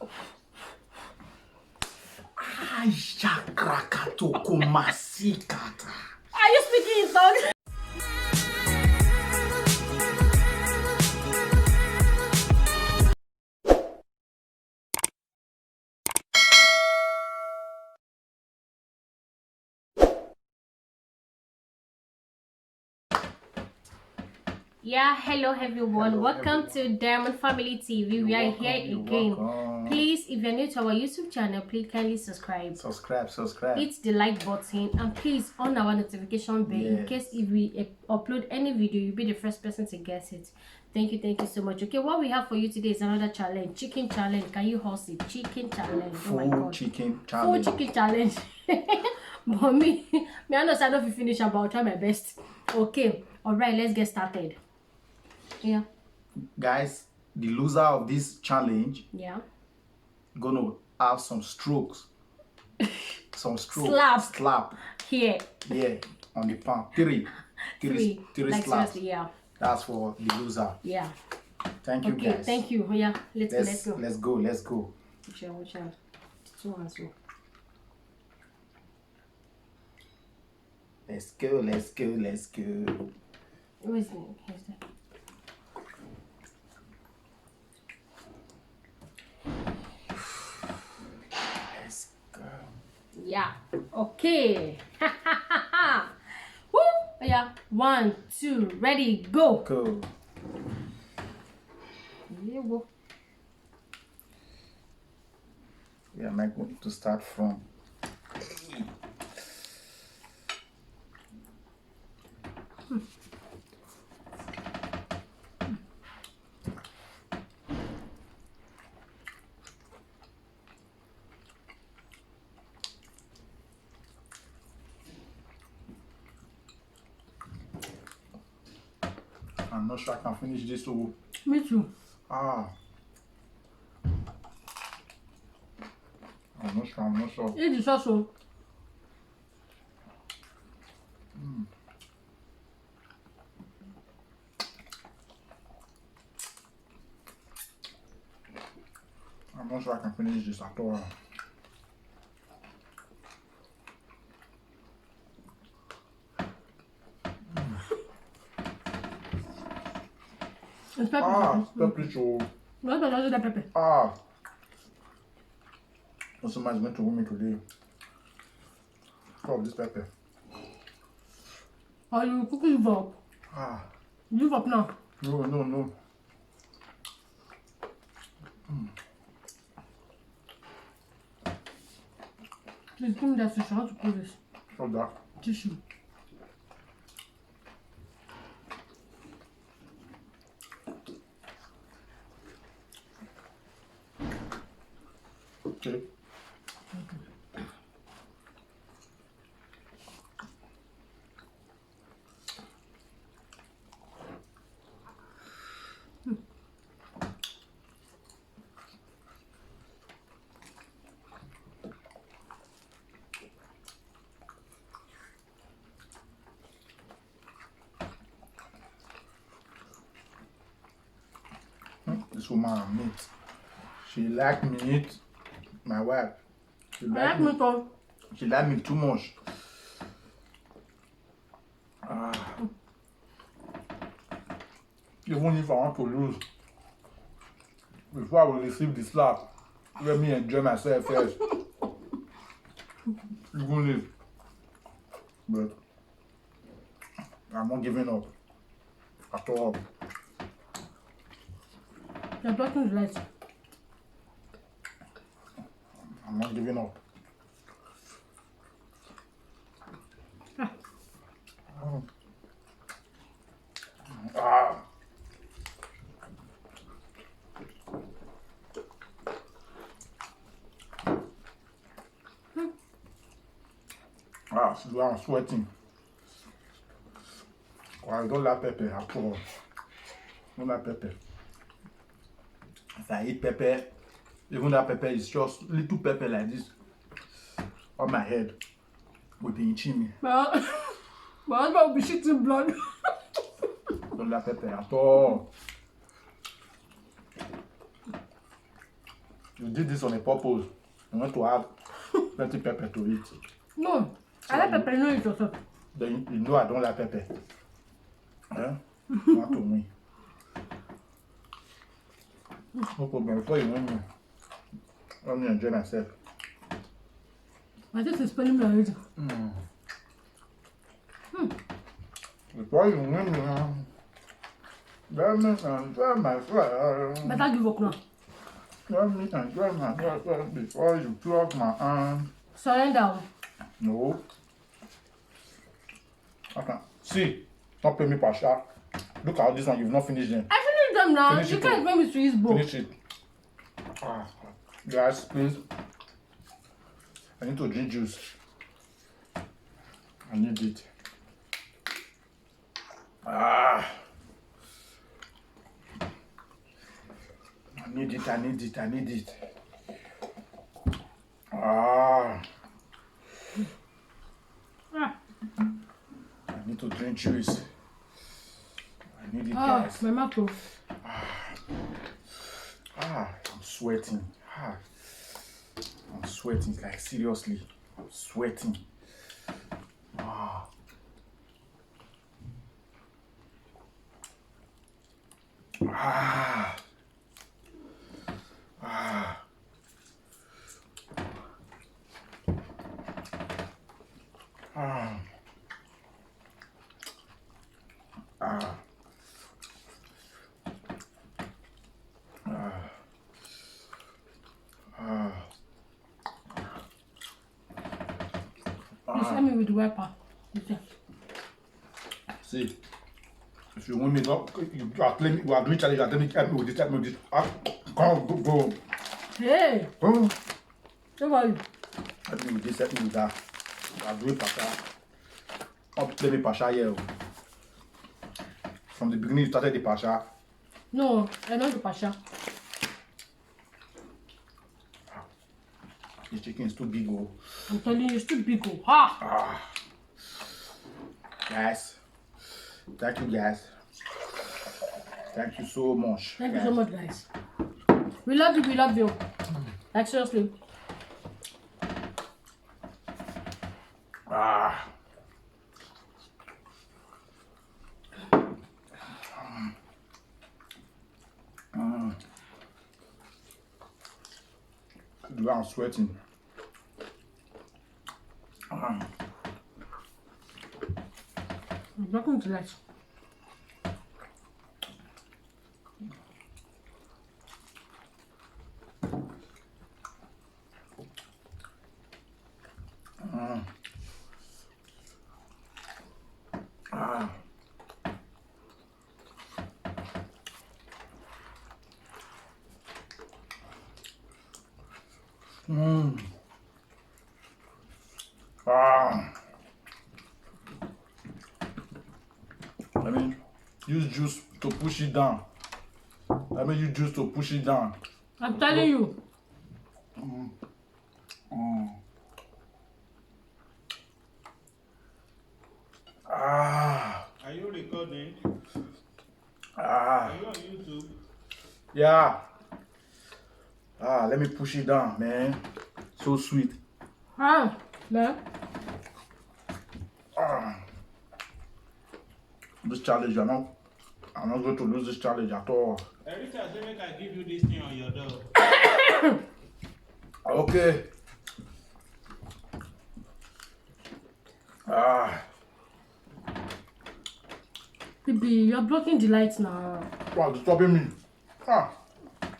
Ayakrakatokomasikata. Are you speaking in tongues? Yeah, hello everyone. Welcome to Diamond Family TV. We are here again. Please, if you're new to our YouTube channel, please kindly subscribe. Subscribe. Hit the like button and please on our notification bell in case if we upload any video, you'll be the first person to get it. Thank you so much. Okay, what we have for you today is another challenge, chicken challenge. Can you host it? Chicken challenge. Oh my God. Chicken challenge. Full chicken challenge. But me I know I don't finish, but I'll try my best. Okay, all right, let's get started. Yeah, Guys, the loser of this challenge gonna have some strokes. Some strokes. Slap. Here. Yeah, on the palm. Three Like, slaps. seriously, yeah. That's for the loser. Yeah. Thank you, guys. Thank you. Yeah, let's go. Let's go. Which one? Two and two. Let's go. Who is it? Here's that. Let's go. Yeah. Okay. Woo! Yeah. 1, 2, ready, go. Go. Yeah, go. Where am I going to start from? I'm not sure I can finish this too. Me too. I'm not sure. Eat the sauce. I'm not sure I can finish this at all. It's pepper. Pepper show. No, the pepper. Somebody's going to win me today. Of this pepper. Are you cooking give up? Give up now. No. Please give me that tissue. How to put this? What's that? Tissue. Okay. This woman meat. She like meat. My wife. She like meat too. She like me too much. Even if I want to lose, before I will receive the slap, let me enjoy myself first. Even if, but I'm not giving up at all. The button is light. I'm not giving up. I'm sweating. I don't like pepper at all. I don't like pepper. If I eat pepper, even that pepper is just little pepper like this on my head, will be itching me. My husband will be shitting blood. Don't like pepper at all. You did this on a purpose. You want to add plenty pepper to it. No, I like pepper, no it also. Then you know I don't like pepper. Yeah? You want to win. No problem. Before you win me, let me enjoy myself. My teeth is paining me already. Before you win me, let me enjoy myself. Better give up now. Let me enjoy myself before you plug my arm. Surrender. No. Okay. See, don't pay me partial. Look at this one, you've not finished them. I finished them now. Finish You it can't make me to use both. Finish it. Guys, please. I need to drink juice. I need it. I need it, I need it, I need it. I need to drink juice. I need it, guys. My mouth too. I'm sweating. I'm sweating, like seriously. I'm sweating. You send me with the wiper. See, if you want me, you are playing, you are doing challenge, you are telling me, help me with this, help me with this. Come, go. Hey! Go. Don't worry. Help me with this, help me with that. You are doing pasha. Don't play me pasha here. From the beginning, you started the pasha. No, I know the pasha. The chicken is too big. I'm telling you, it's too big. Ha! Guys, thank you guys. Thank you so much. Thank you so much, guys. We love you, we love you. Like, seriously. I'm sweating. I'm not going to let. Let me use juice to push it down. Let me use juice to push it down. I'm telling you. Are you recording? Are you on YouTube? Yeah. Let me push it down, man. So sweet. Man. This challenge, I'm not going to lose this challenge at all. Every time I make I give you this thing on your door. Okay. Baby, you're blocking the lights now. What's disturbing me?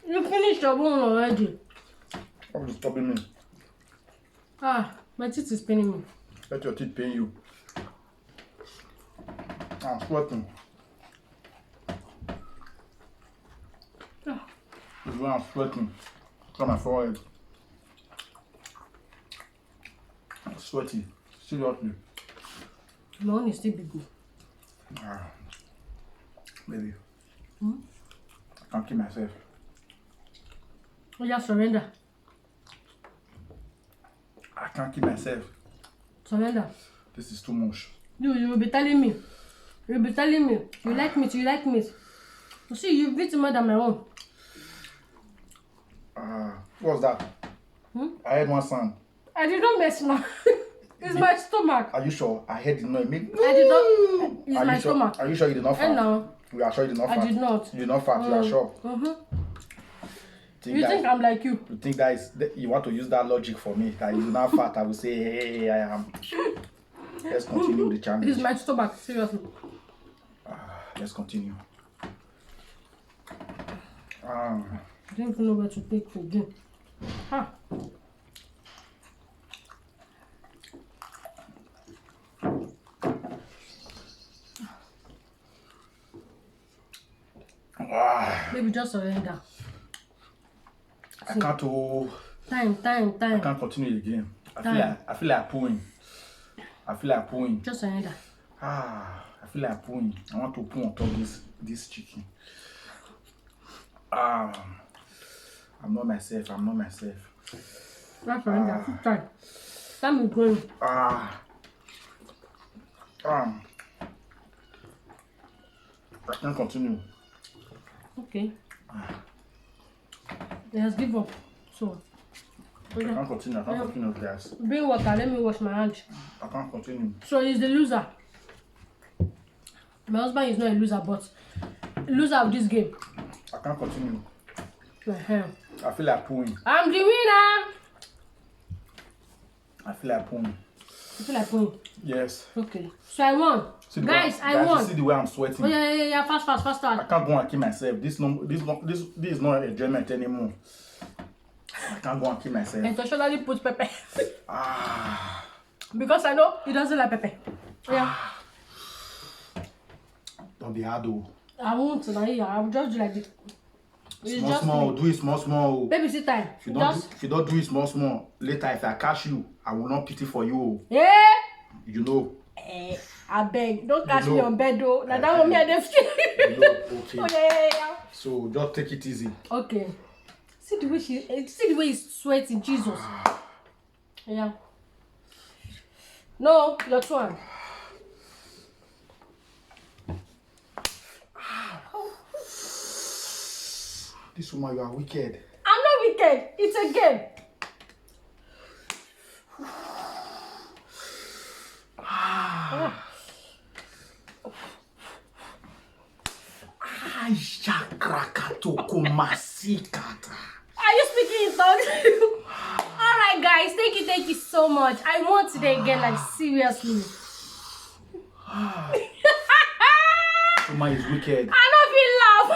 You finished your one already. What's disturbing me? My teeth is paining me. Let your teeth pain you. I'm sweating. This is why I'm sweating. It's on my forehead. I'm sweaty. Seriously. My one is still big. Baby. I can't keep myself. Oh, yeah, surrender. I can't keep myself. Surrender. This is too much. You will be telling me. You'll be telling me. You like meat, you like meat. You see, you've eaten more than my own. What's that? I heard one sound. I did not mess now. It's my stomach. Are you sure? I heard the noise. I did not. It's Are my you sure? stomach. Are you sure you did not fart? No. We are sure you did not fart. I did not. You did not fart. You are sure? You think I'm like you? You think you want to use that logic for me? That you do not fart. I will say, hey, I am. Let's continue the challenge. It's my stomach. Seriously. Let's continue. I don't even know where to take for again. Maybe just surrender. I can't. Time. I can't continue the game. I feel like pooing. Just surrender. I feel like pooing. I want to poo on top this chicken. I'm not myself. Just surrender. Time is going. I can't continue. Okay. They has give up. So. I can't continue, guys. Bring water. Let me wash my hands. I can't continue. So he's the loser. My husband is not a loser, but loser of this game. I can't continue. I feel like pooing. I'm the winner. I feel like pooing. You feel like pooing? Yes. Okay. So I won. Guys, I won. See the way I'm sweating. Oh yeah. Fast. I can't go and kill myself. This is not enjoyment anymore. I can't go and kill myself. Intentionally put pepper. Because I know he doesn't like pepper. Yeah. Don't be hard though. I won't. I will just do like this. Small. Do it small. Baby, sit time. If you don't do it small, later if I catch you, I will not pity for you. Yeah. You know. I beg. Don't catch me on bed though. Now that one me I dey feel. You know, okay. Oh yeah. So just take it easy. Okay. See the way he's sweating, Jesus. Yeah. No, your turn. This woman, you are wicked. I'm not wicked. It's a game. Are you speaking in tongues? Alright guys, thank you so much. I won today again, like seriously. Woman is wicked. I don't feel love.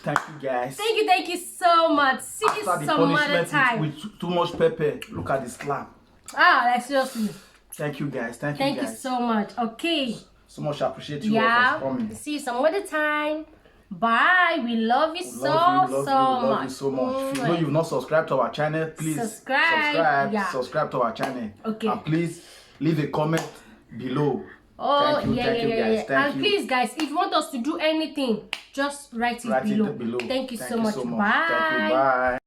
Thank you guys. Thank you so much. See you some other time. With too much pepper. Look at the slap. Like seriously. Thank you guys. Thank you so much. Okay. So much appreciate you all for coming. See you some other time. Bye. We love you so much. If you know you've not subscribed to our channel, please subscribe. Yeah. Subscribe to our channel. Okay. And please leave a comment below. Oh, thank you guys. And please, guys, if you want us to do anything, just write it below. Thank you so much. Bye. Thank you. Bye.